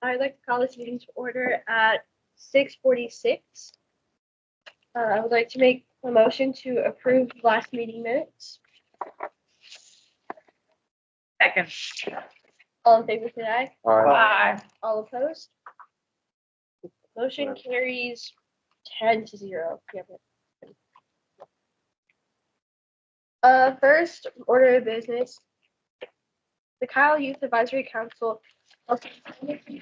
I'd like to call this meeting to order at 6:46. I would like to make a motion to approve last meeting minutes. Second. All in favor, say aye. Aye. All opposed? Motion carries 10-0. First order of business. The Kyle Youth Advisory Council also early in the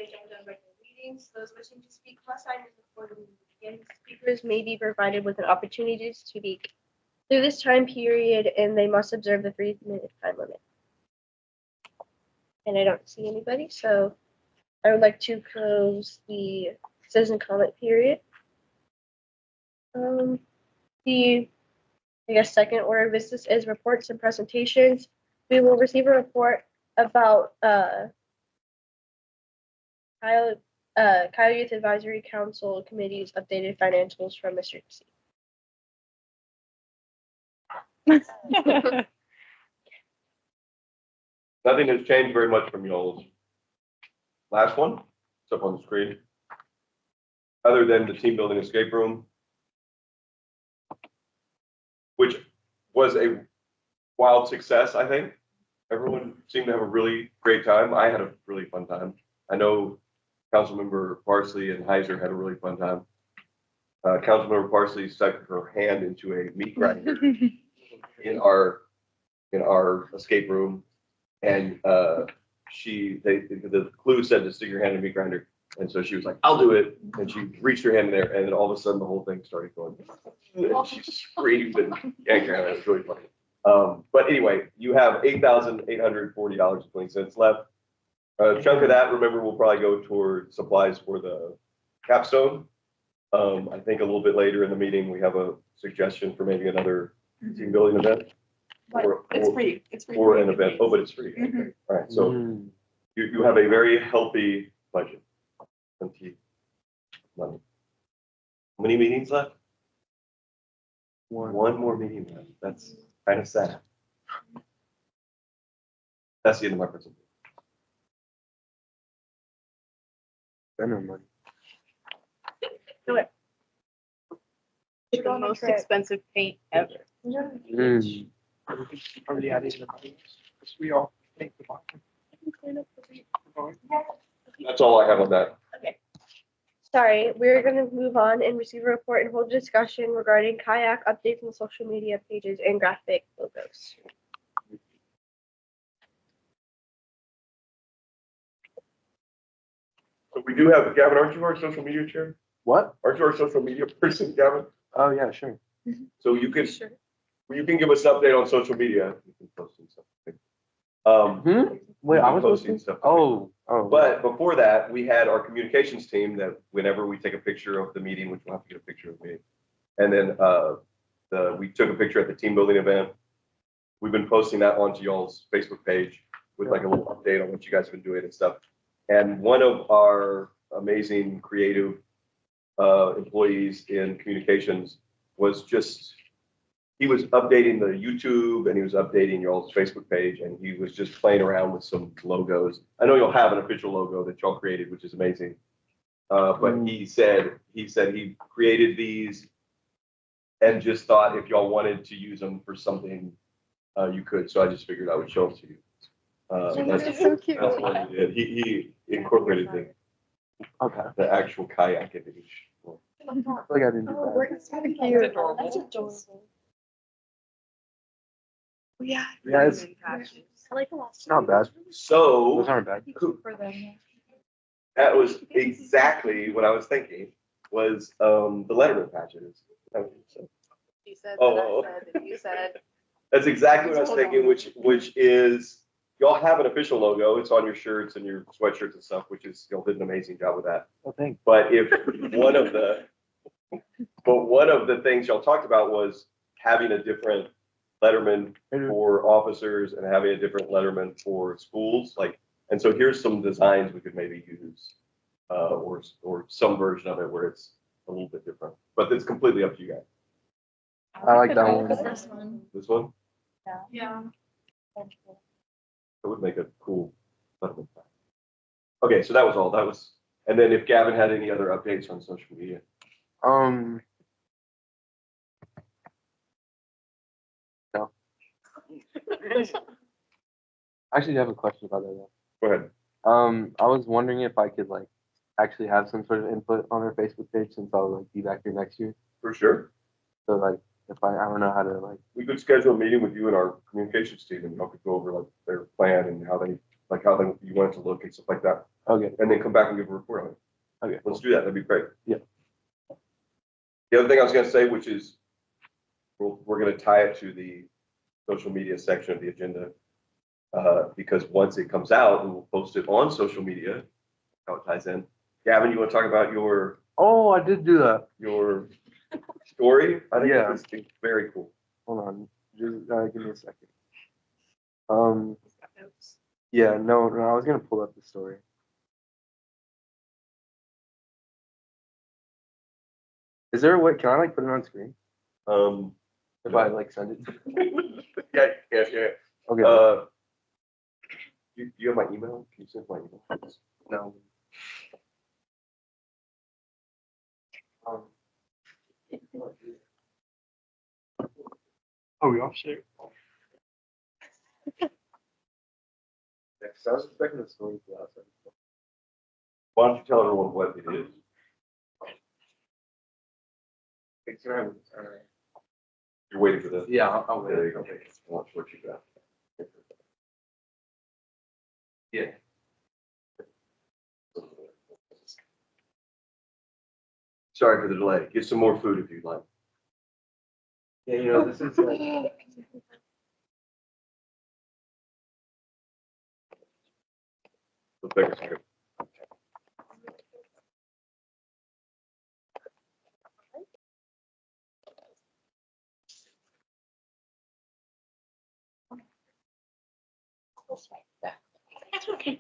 agenda of regular meetings. Those wishing to speak must sign in before the meeting begins. Speakers may be provided with an opportunity to speak through this time period, and they must observe the 3-minute time limit. And I don't see anybody, so I would like to close the citizen comment period. The second order of business is reports and presentations. We will receive a report about Kyle Youth Advisory Council Committee's updated financials from Mr. C. Nothing has changed very much from y'all's last one. It's up on the screen. Other than the team building escape room, which was a wild success, I think. Everyone seemed to have a really great time. I had a really fun time. I know Councilmember Parsley and Heiser had a really fun time. Councilmember Parsley stuck her hand into a meat grinder in our escape room, and the clue said to stick your hand in a meat grinder, and so she was like, "I'll do it," and she reached her hand in there, and then all of a sudden the whole thing started going. And she screamed and yanked her hand. It was really funny. But anyway, you have $8,840.20 left. A chunk of that, remember, will probably go toward supplies for the capstone. I think a little bit later in the meeting, we have a suggestion for maybe another team building event. It's free. It's free. Or an event. Oh, but it's free. Okay. All right. So you have a very healthy budget. Plenty of money. How many meetings left? One more meeting left. That's kind of sad. That's the end of my presentation. Money. Do it. It's the most expensive paint ever. Already added the money. We all think the bottom. That's all I have on that. Okay. Sorry, we're going to move on and receive a report and hold a discussion regarding KAYAC updates on social media pages and graphic logos. So we do have, Gavin, aren't you our social media chair? What? Aren't you our social media person, Gavin? Oh yeah, sure. So you can, Sure. you can give us an update on social media. You can post some stuff. Wait, I was posting posting stuff. Oh. But before that, we had our communications team that whenever we take a picture of the meeting, which we'll have to get a picture of me. And then we took a picture at the team building event. We've been posting that onto y'all's Facebook page with like a little update on what you guys have been doing and stuff. And one of our amazing creative employees in communications was he was updating the YouTube and he was updating y'all's Facebook page, and he was just playing around with some logos. I know you'll have an official logo that y'all created, which is amazing. But he said he created these and just thought if y'all wanted to use them for something, you could. So I just figured I would show them to you. That's so cute. That's what he did. He incorporated the actual kayak image. I feel like I didn't do that. That's so cute. That's adorable. Yeah. Yeah, it's I like the last not bad. So Those aren't bad. For them. that was exactly what I was thinking, was the Letterman patches. You said Oh. that I said that you said. That's exactly what I was thinking, which is y'all have an official logo. It's on your shirts and your sweatshirts and stuff, which is y'all did an amazing job with that. Oh, thanks. But if one of the things y'all talked about was having a different Letterman for officers and having a different Letterman for schools, and so here's some designs we could maybe use, or some version of it where it's a little bit different, but it's completely up to you guys. I like that one. This one. This one, Yeah. it would make a cool Letterman. Okay, so that was all. That was, and then if Gavin had any other updates on social media. No. I actually have a question about that though. Go ahead. I was wondering if I could like actually have some sort of input on our Facebook page since I'll like be back here next year. For sure. So like if I don't know how to like. We could schedule a meeting with you and our communications team and y'all could go over like their plan and how you want it to look and stuff like that. Okay. And then come back and give a report on it. Okay. Let's do that. That'd be great. Yeah. The other thing I was gonna say, which is we're gonna tie it to the social media section of the agenda. Because once it comes out, we'll post it on social media, how it ties in. Gavin, you want to talk about your Oh, I did do that. story? I think Yeah. it's very cool. Hold on. Just give me a second. Yeah, no, I was gonna pull up the story. Is there a way? Can I like put it on screen if I like send it? Yeah. Okay. You have my email? Can you send my email? No. Oh, we all share. Yeah, 'cause I was expecting the story to be outside. Why don't you tell everyone what it is? It's around. You're waiting for this. Yeah, I'll There wait. you go. Watch what you got. Yeah. Sorry for the delay. Get some more food if you'd like. Yeah, you know, this is like. The biggest scoop. That's okay.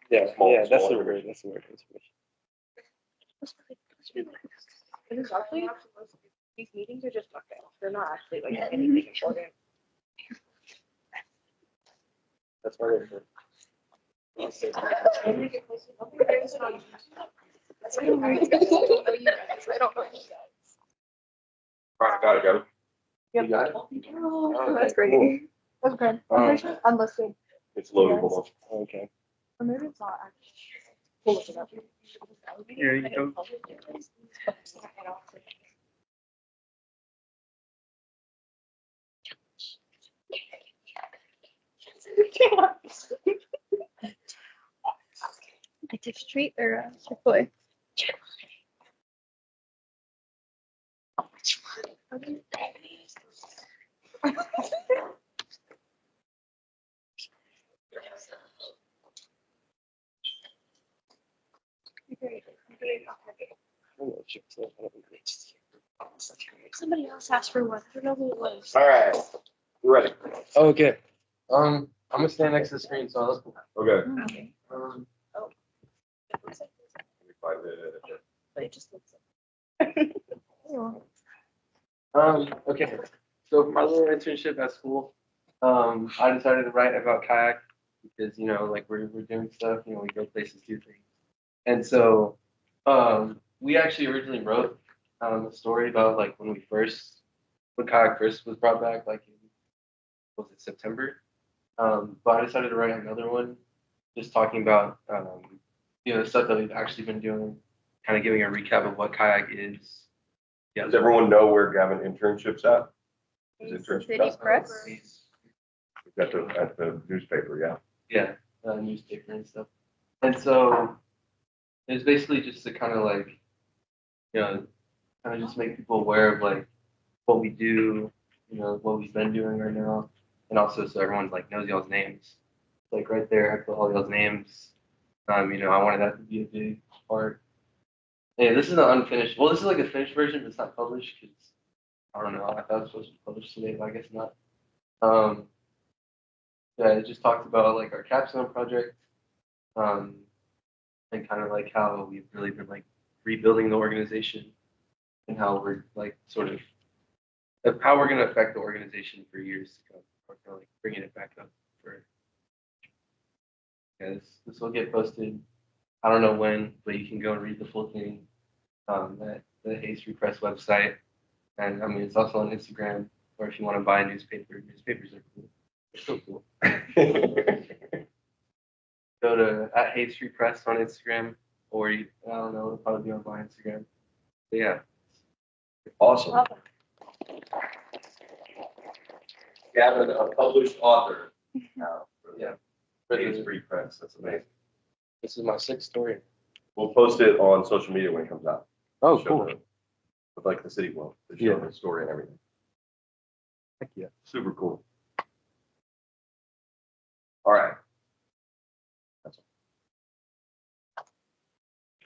Yeah, Small- yeah, that's small the information. word. That's the word. Information. It is actually, these meetings are just okay. They're not actually like anything important. That's why they're. I don't know. All right, got it, got it. You got it? Oh, that's great. Cool. That's good. I'm pretty sure unlisted. It's loaded. Hold on. Okay. Or maybe it's not actually. We'll look it up. Here you go. I did street or Chick-fil-A. Somebody else asked for one. I don't know who it was. All right, we're ready. Okay. I'm gonna stand next to the screen, so I'll. Okay. Um, But it just looks okay. So for my little internship at school, I decided to write about kayak because you know, like we're doing stuff, you know, we go places, do things, and so we actually originally wrote a story about like when kayak first was brought back, like in, was it September? But I decided to write another one, just talking about you know the stuff that we've actually been doing, kind of giving a recap of what kayak is. Yeah. Does everyone know where Gavin internships at? His internship City at? Press. At the newspaper, yeah. Yeah, newspaper and stuff. And so it was basically just to kind of like, you know, kind of just make people aware of like what we do, you know, what we've been doing right now, and also so everyone's like knows y'all's names. Like right there, I put all y'all's names. You know, I wanted that to be a big part. Yeah, this is an unfinished. Well, this is like a finished version, but it's not published because I don't know. I thought it was supposed to be published today, but I guess not. Yeah, it just talks about like our capstone project, and kind of like how we've really been like rebuilding the organization and how we're like sort of of how we're going to affect the organization for years to come. We're kind of like bringing it back up for. Because this will get posted. I don't know when, but you can go and read the full thing at the Hayes Free Press website. And I mean, it's also on Instagram. Or if you want to buy a newspaper, newspapers are cool. They're so cool. Go to at Hayes Free Press on Instagram, or I don't know, it'll probably be on my Instagram. But yeah. Awesome. Welcome. Gavin, a published author. Yeah. Hayes Free Press. That's amazing. This is my 6th story. We'll post it on social media when it comes out. Oh, Show cool. with like the city will, to show Yeah. the story and everything. Heck yeah. Super cool. All right. That's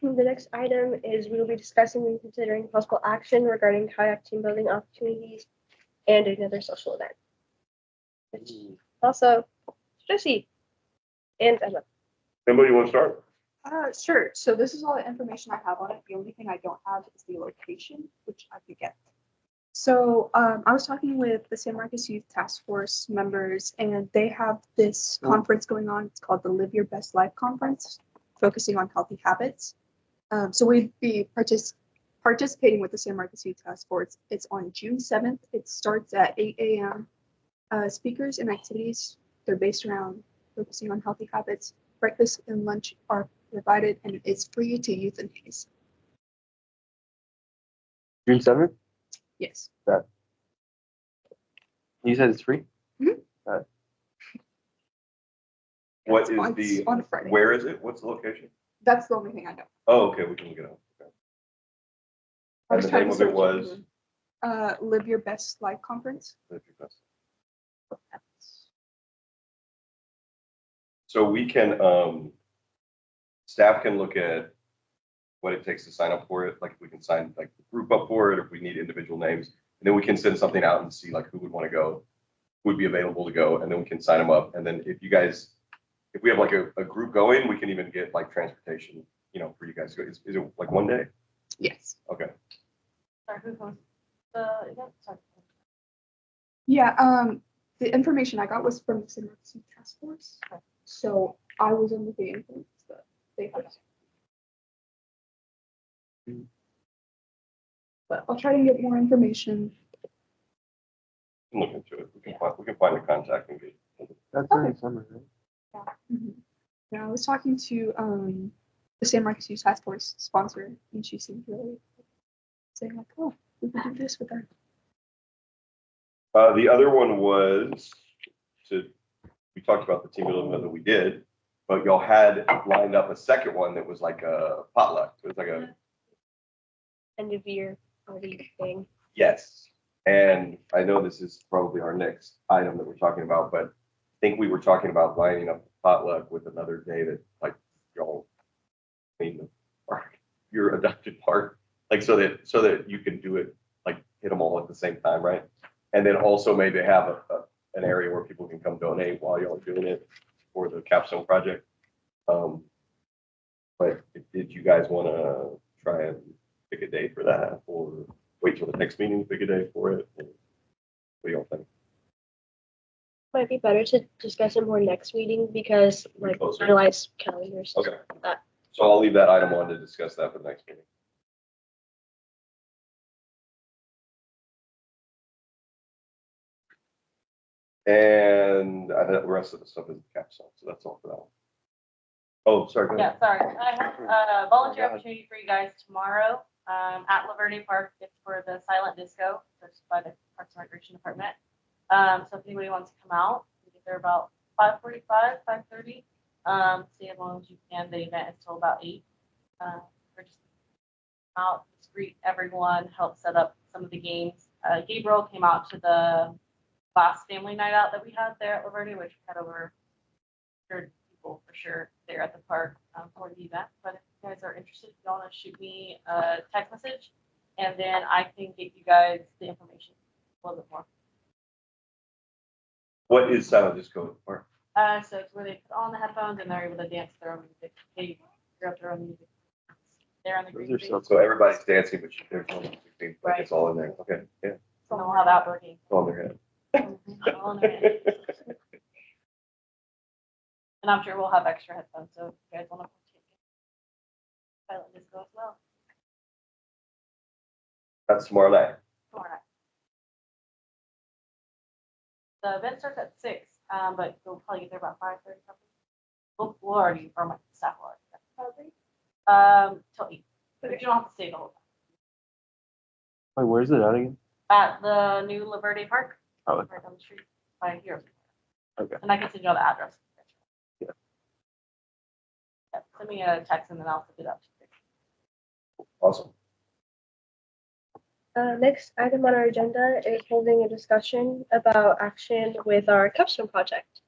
all. The next item is we will be discussing and considering possible action regarding kayak team building opportunities and another social event. Which also, Jesse and Emma. Anybody want to start? Sure. So this is all the information I have on it. The only thing I don't have is the location, which I could get. So I was talking with the San Marcos Youth Task Force members, and they have this conference going on. It's called the Live Your Best Life Conference, focusing on healthy habits. So we'd be participating with the San Marcos Youth Task Force. It's on June 7th. It starts at 8 a.m. Speakers and activities, they're based around focusing on healthy habits. Breakfast and lunch are provided, and it's free to youth and Hayes. June 7th? Yes. You said it's free? What It's is on- the, on Friday. where is it? What's the location? That's the only thing I know. Oh, okay, we can look it up. Okay. I And was the trying name to of it search was? Live Your Best Life Conference. So we can, staff can look at what it takes to sign up for it. Like if we can sign like the group up for it, if we need individual names, and then we can send something out and see like who would want to go, who would be available to go, and then we can sign them up. And then if you guys, if we have like a group going, we can even get like transportation, you know, for you guys to go. Is it like one day? Yes. Okay. Sorry, who hosts the event? Sorry. Yeah. The information I got was from the San Marcos Youth Task Force. So I was under the influence that they had. But I'll try to get more information. We can look into it. We can find the contact and get. That's during summer, right? Mhm. Yeah, I was talking to the San Marcos Youth Task Force sponsor, and she seemed really saying like, "Oh, we could do this with her." The other one was we talked about the team building that we did, but y'all had lined up a second one that was like a potluck. It was like a, End of year party thing. yes. And I know this is probably our next item that we're talking about, but I think we were talking about lining up the potluck with another day that like y'all clean the park, your adopted park, like so that you can do it, like hit them all at the same time, right? And then also maybe have an area where people can come donate while y'all are doing it for the capstone project. But did you guys want to try and pick a day for that, or wait till the next meeting to pick a day for it? What do y'all think? Might be better to discuss it more next meeting because like Closer. finalize calendars. Okay. That. So I'll leave that item on to discuss that for the next meeting. And the rest of the stuff is capstone, so that's all for that one. Oh, sorry. Go ahead. Yeah, sorry. I have a volunteer opportunity for you guys tomorrow at Laverne Park. It's for the silent disco. It's by the Parks and Recreation Department. So if anybody wants to come out, we get there about 5:45, 5:30. Stay as long as you can. The event is till about 8. We're just out, just greet everyone, help set up some of the games. Gabriel came out to the last family night out that we had there at Laverne, which we had over 100 people for sure there at the park for the event. But if you guys are interested, if you want to shoot me a text message, and then I can get you guys the information a little bit more. What is silent disco park? So it's where they put on the headphones and they're able to dance their own music. They grew up their own music. They're on the green Those are screen. So everybody's dancing, but there's no music being, like Right. it's all in there. Okay, yeah. And then we'll have outdoor games. On their head. All in there. And I'm sure we'll have extra headphones, so if you guys want to partake in silent disco as well. That's tomorrow night. Tomorrow night. The event starts at 6, but you'll probably get there about 5:30 something. We'll already, or my staff will already. Till 8. But you don't have to stay the whole Wait, where's it at again? time. At the new La Verde Park, Oh, right down the street by here. okay. And I can send you all the address. Yeah. Yeah, send me a text and then I'll send it out to you. Awesome. Next item on our agenda is holding a discussion about action with our capstone project.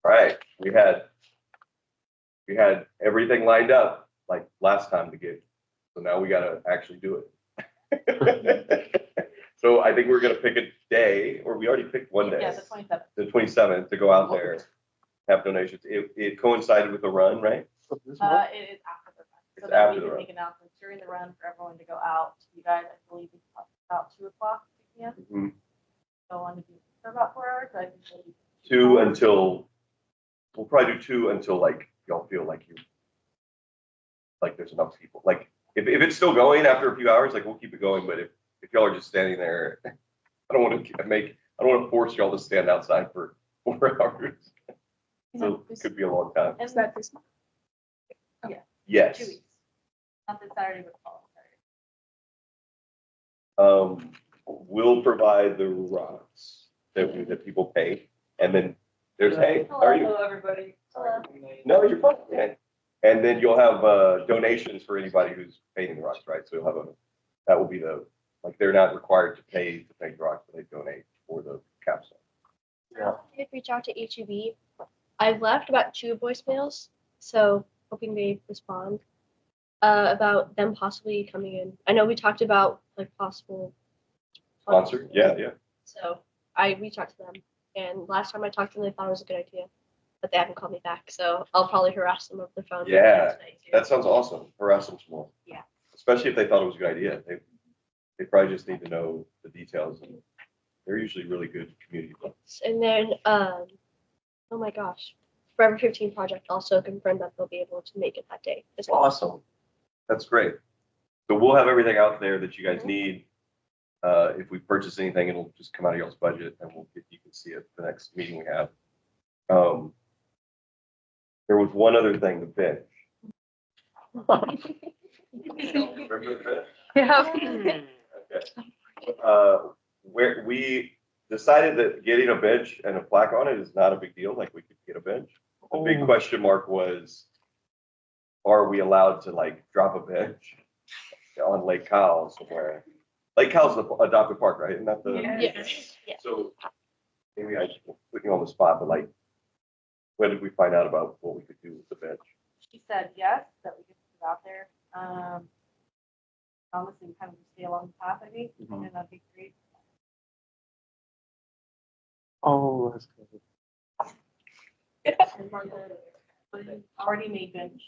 All right, we had everything lined up like last time to get, so now we gotta actually do it. So I think we're gonna pick a day, or we already picked one day. Yeah, the 27th. The 27th, to go out there, have donations. It coincided with the run, right? This month? It is after the run. It's So that after we the can run. make announcements during the run for everyone to go out. You guys, I believe it's about 2 o'clock, 2 p.m. Mhm. So I want to do for about 4 hours. I can show you. 2 until, we'll probably do 2 until like, y'all feel like like there's enough people. Like, if it's still going after a few hours, like, we'll keep it going, but if y'all are just standing there, I don't want to force y'all to stand outside for 4 hours. So it could be a long time. And Is that this month? Yes. 2 weeks. Not this Saturday, but the following Saturday. We'll provide the rocks that people pay, and then there's, hey, how are you? Hello, everybody. Hello. No, you're fine. Yeah. And then you'll have donations for anybody who's painting the rocks, right? So you'll have that will be like, they're not required to paint the rocks, but they donate for the capstone. Yeah. I did reach out to HEB. I've left about 2 voicemails, so hoping they respond about them possibly coming in. I know we talked about like possible Sponsor? Yeah. So I reached out to them, and last time I talked to them, they thought it was a good idea, but they haven't called me back. So I'll probably harass them over the phone. Yeah, tonight, too. That sounds awesome. Harass them some more. Yeah. Especially if they thought it was a good idea. They probably just need to know the details, and they're usually really good community. And then, oh my gosh, Forever 15 Project also confirmed that they'll be able to make it that day as well. Awesome. That's great. So we'll have everything out there that you guys need. If we purchase anything, it'll just come out of y'all's budget, and you can see it the next meeting we have. There was one other thing, the bench. Remember the bench? Yeah. Okay. Where we decided that getting a bench and a plaque on it is not a big deal, like we could get a bench. The big question mark was, are we allowed to like drop a bench on Lake Kyle somewhere? Lake Kyle's the adopted park, right? Isn't that the? Yes. Yes. So maybe I should put you on the spot, but like, when did we find out about what we could do with the bench? She said yes, that we could put it out there. Honestly, we kind of just stay along the path, I think, Mhm. and that'd be great. Oh, that's good. Already made bench.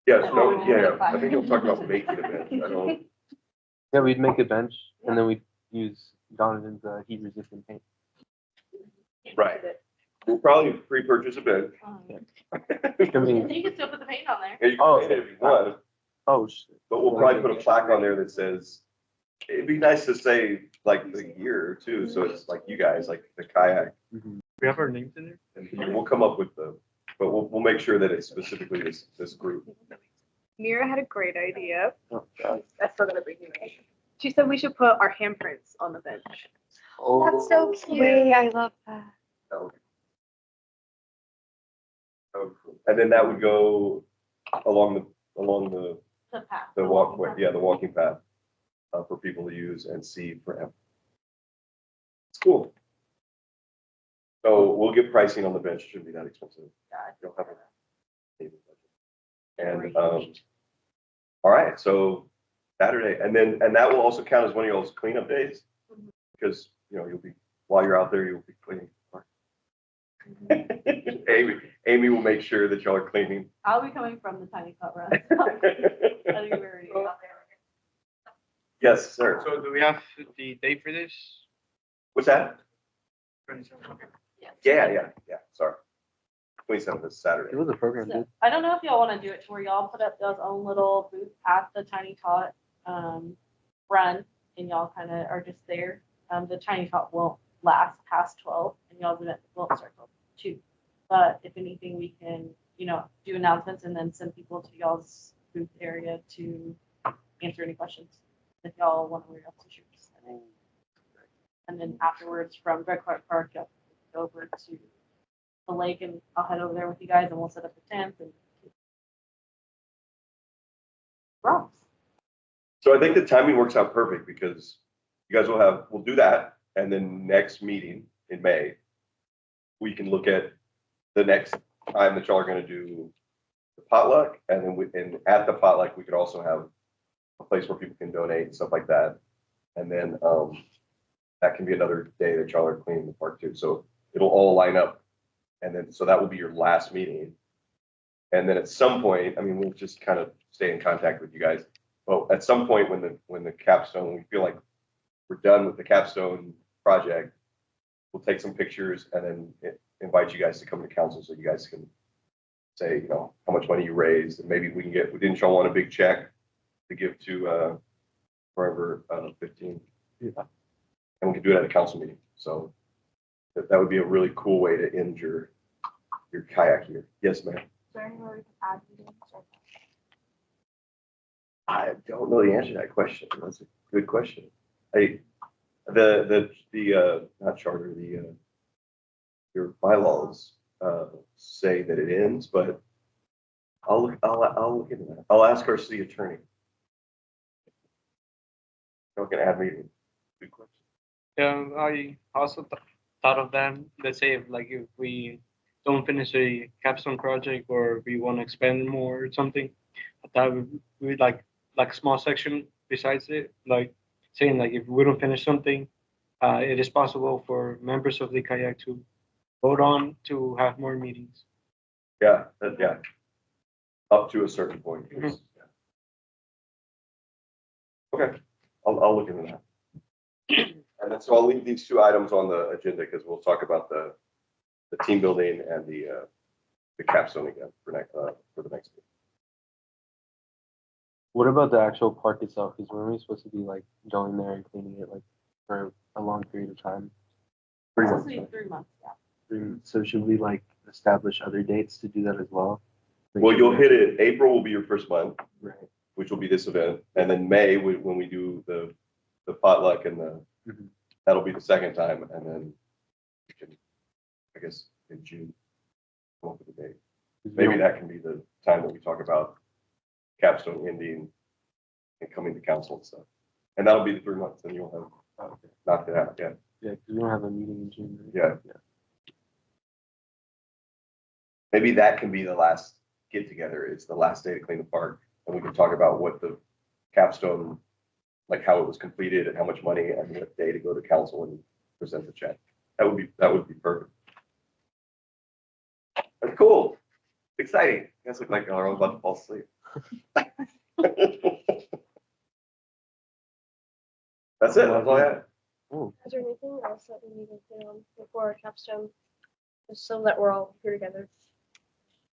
Yes, no, yeah, I think you'll talk about making a bench. I don't, Yeah, we'd make a bench and then we'd use Donovan's heat resistant paint. right. We'll probably pre-purchase a bench. I mean, You can still put the paint on there. Yeah, you Oh. can paint it if you want, oh shit. but we'll probably put a plaque on there that says, it'd be nice to say like the year too, so it's like you guys, like the kayak. We have our names in there? And we'll come up with but we'll make sure that it's specifically this group. Mira had a great idea. Oh, God. That's still gonna bring you in. She said we should put our handprints on the bench. Oh. That's so cute. Wait, I love that. That would be cool. And then that would go along the The path. walkway, yeah, the walking path for people to use and see forever. It's cool. So we'll get pricing on the bench. It shouldn't be that expensive. Yeah, You'll have a table budget. And all right, so Saturday, and that will also count as one of y'all's cleanup days, because you'll be, while you're out there, you'll be cleaning. Amy will make sure that y'all are cleaning. I'll be coming from the tiny club run. So I think we're already out there. Yes, sir. So do we have the date for this? What's that? 27th, okay. Yeah, sorry. 27th is It Saturday. was a program, So, dude. I don't know if y'all want to do it to where y'all put up y'all's own little booth at the Tiny Tot run, and y'all kind of are just there. The Tiny Tot won't last past 12, and y'all's event won't start till 2. But if anything, we can, do announcements and then send people to y'all's booth area to answer any questions if y'all want to wear your t-shirts. And then afterwards, from Greg Clark Park, y'all can go over to the lake, and I'll head over there with you guys, and we'll set up a tent and rocks. So I think the timing works out perfect because you guys we'll do that. And then next meeting in May, we can look at the next time that y'all are going to do the potluck. And then and at the potluck, we could also have a place where people can donate and stuff like that. And then that can be another day that y'all are cleaning the park too. So it'll all line up. And then, so that will be your last meeting. And then at some point, I mean, we'll just kind of stay in contact with you guys. But at some point when the capstone, we feel like we're done with the capstone project, we'll take some pictures and then invite you guys to come to council so you guys can say, how much money you raised. And maybe we can didn't y'all want a big check to give to Forever 15? Yeah. And we can do it at a council meeting. So that would be a really cool way to end your kayak year. Yes, ma'am. Is there anywhere we can add meetings or? I don't know the answer to that question. That's a good question. Not charter, your bylaws say that it ends, but I'll look into that. I'll ask our city attorney. We're going to add meeting. Good question. Yeah, I also thought of that. Let's say if we don't finish a capstone project or we want to expand more or something, that we like a small section besides it, like saying if we don't finish something, it is possible for members of the kayak to vote on to have more meetings. Yeah, up to a certain point. Mhm. Yeah. Okay, I'll look into that. And then so I'll leave these 2 items on the agenda because we'll talk about the team building and the capstone again for the next meeting. What about the actual park itself? Because we're supposed to be going there and cleaning it for a long period of time. It's supposed to be 3 months, yeah. So should we establish other dates to do that as well? Well, you'll hit it. April will be your first month, Right. which will be this event, and then May when we do the potluck and Mhm. that'll be the second time, and then we can, I guess, in June come up with a date. Maybe that can be the time that we talk about capstone ending and coming to council and stuff, and that'll be the 3 months, and you'll have knocked it out. Yeah, Yeah, because we don't have a meeting in June. Right? yeah. Maybe that can be the last get together. It's the last day to clean the park, and we can talk about what the capstone, how it was completed and how much money, and what day to go to council and present the check. That would be perfect. That's cool. Exciting. You guys look like you're all about to fall asleep. That's it. That's all I had. Is there anything else that we need to do before our capstone? Just so that we're all here together.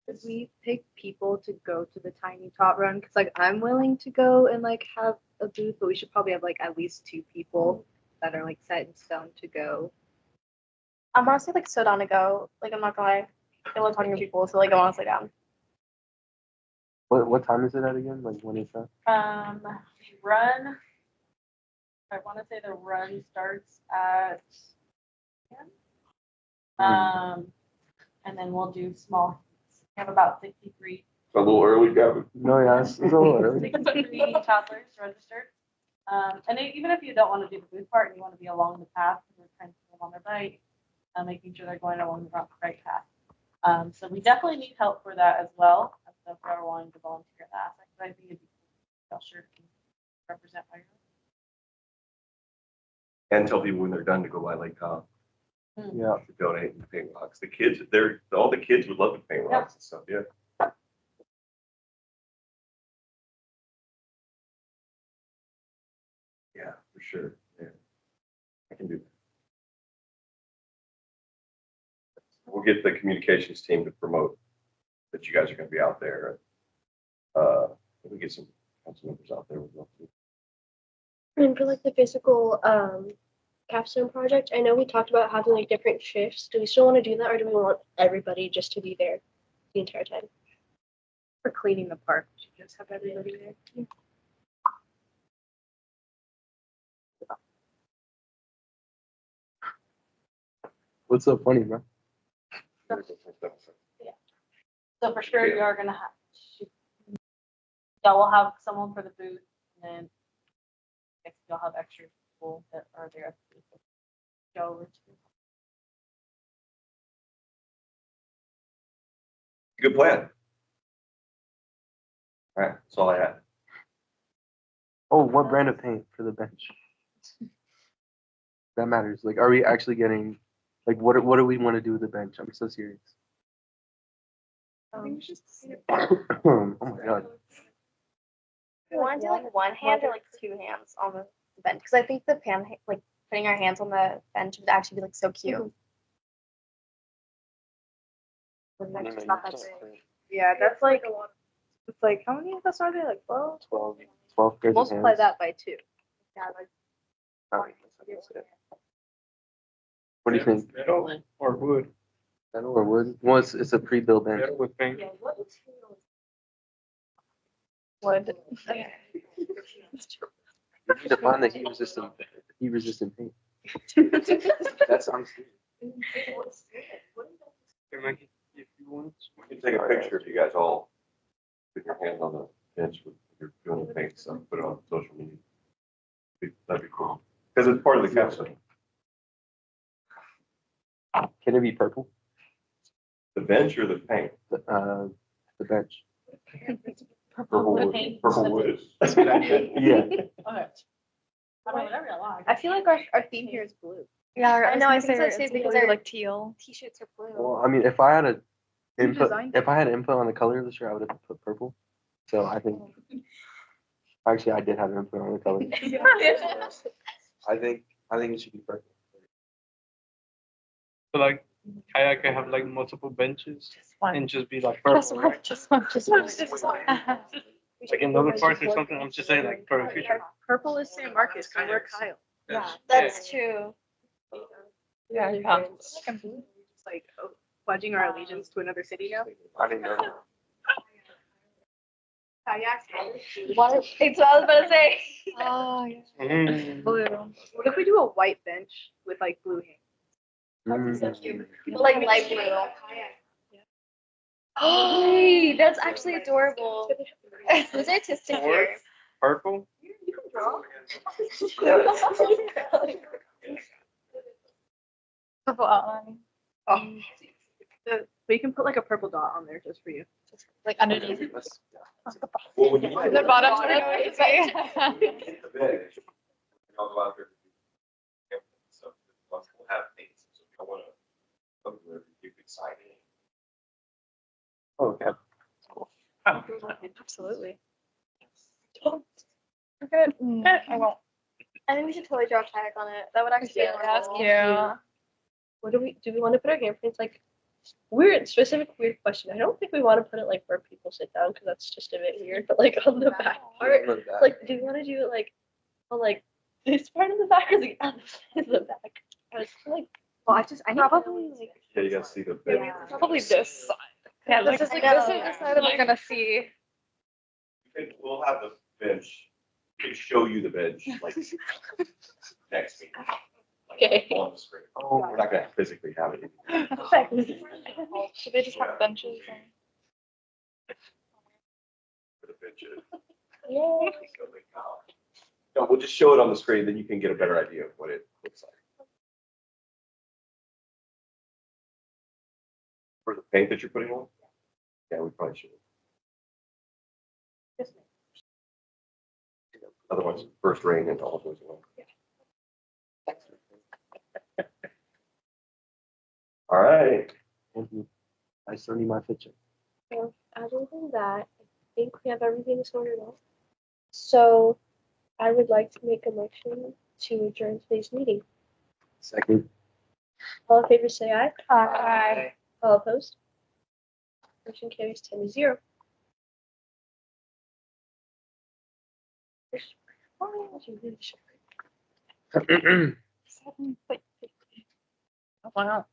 Could we pick people to go to the Tiny Tot run? Because I'm willing to go and have a booth, but we should probably have at least 2 people that are set in stone to go. I'm honestly so down to go. I'm not gonna lie. I love talking to people, so I want to sit down. What time is it at again? When is that? The run, I want to say the run starts at 10. And then we'll do small. We have about 63. A little early, Gavin. No, yeah, it's a little early. 63 toddlers registered. And even if you don't want to do the booth part and you want to be along the path, we're trying to get them on their bike, making sure they're going along the right path. So we definitely need help for that as well. So if you're wanting to volunteer in that aspect, I think it'd be cool. Sure can represent my And tell people when they're done to go by Lake Top Yeah. to donate and paint rocks. The kids, all the kids would love to paint rocks and stuff. Yeah. Yeah, for sure. Yeah. I can do that. We'll get the communications team to promote that you guys are gonna be out there. We get some council members out there. We'd love to. And for like the physical capstone project, I know we talked about having like different shifts. Do we still want to do that, or do we want everybody just to be there the entire time? For cleaning the park, we should just have everybody there. What's so funny, bro? So for sure, you are gonna have, y'all will have someone for the booth, and then I guess y'all have extra people that are there at the booth. Go over to. Good plan. All right, that's all I had. Oh, what brand of paint for the bench? That matters. Like, are we actually getting, like, what do we want to do with the bench? I'm so serious. I think we should Oh my god. You want to do like one hand or like two hands on the bench? Because I think the like putting our hands on the bench would actually be like so cute. The bench is not that big. Yeah, that's like a lot. It's like, how many of us are there? Like 12? 12 pairs of Multiply hands. that by 2. Yeah, like Oh, what do you think? Metal or wood? Metal or wood? Well, it's a pre-built bench. Metal with paint. wood. You need to find the heat-resistant paint. That's I'm serious. Hey, Mikey, if you want. We can take a picture of you guys all with your hands on the bench with your doing the paint stuff, put it on social media. That'd be cool. Because it's part of the capstone. Can it be purple? The bench or the paint? The bench. Purple wood. paint. Purple wood. That's a good idea. Yeah. Okay. I mean, whatever you like. I feel like our theme here is blue. Yeah, I know, I was think gonna so say too, because blue, our like teal. t-shirts are blue. Well, I mean, if I had Who designed input on the color of the shirt, I would have put purple. So I think, actually, I did have input on the color. I think it should be purple. So like kayak can have like multiple benches and just be like Just purple, one, right? just one, just one. Like in other parts or something. I'm just saying like for the future. Purple is San Marcos, and we're Kyle. Yeah, that's true. Yeah, it counts. Just like pledging our allegiance to another city now. I didn't know. KAYAC. What? It's what I was about to say. Oh, yeah. Mm. Blue. What if we do a white bench with like blue hands? Like light blue. Oh, that's actually adorable. Who's artistic here? Purple? You can draw. Purple outline. Oh. We can put like a purple dot on there just for you. Like underneath. Well, when you The bottom's Bottom. gonna hit the bench, I'll go out there. So we'll have things. So if you want to come there, you can sign in. Oh, okay. Absolutely. Okay. I won't. I think we should totally draw a tag on it. That would actually be Yeah, that's adorable. cute. What do we want to put our handprints like? Weird, specific weird question. I don't think we want to put it like where people sit down because that's just a bit weird. But like on the back part, like, do we want to do it like on like this part of the back or the other side of the back? I was like, Well, I need Probably like. Yeah, you guys see the Yeah. bench. Probably this side. Yeah, this is like this is the side that we're gonna see. We'll have the bench, we can show you the bench, like, next meeting. Like, Okay. on the screen. Oh, we're not gonna physically have it. Should they just have benches? For the benches. yeah. No, we'll just show it on the screen, then you can get a better idea of what it looks like. For the paint that you're putting on? Yeah, we probably should. Otherwise, first rain and all goes away. All right. Thank you. I still need my picture. So other than that, I think we have everything sorted out. So I would like to make a motion to adjourn today's meeting. Second. All in favor, say aye. Aye. All opposed? Motion carries 10-0. Oh, wow.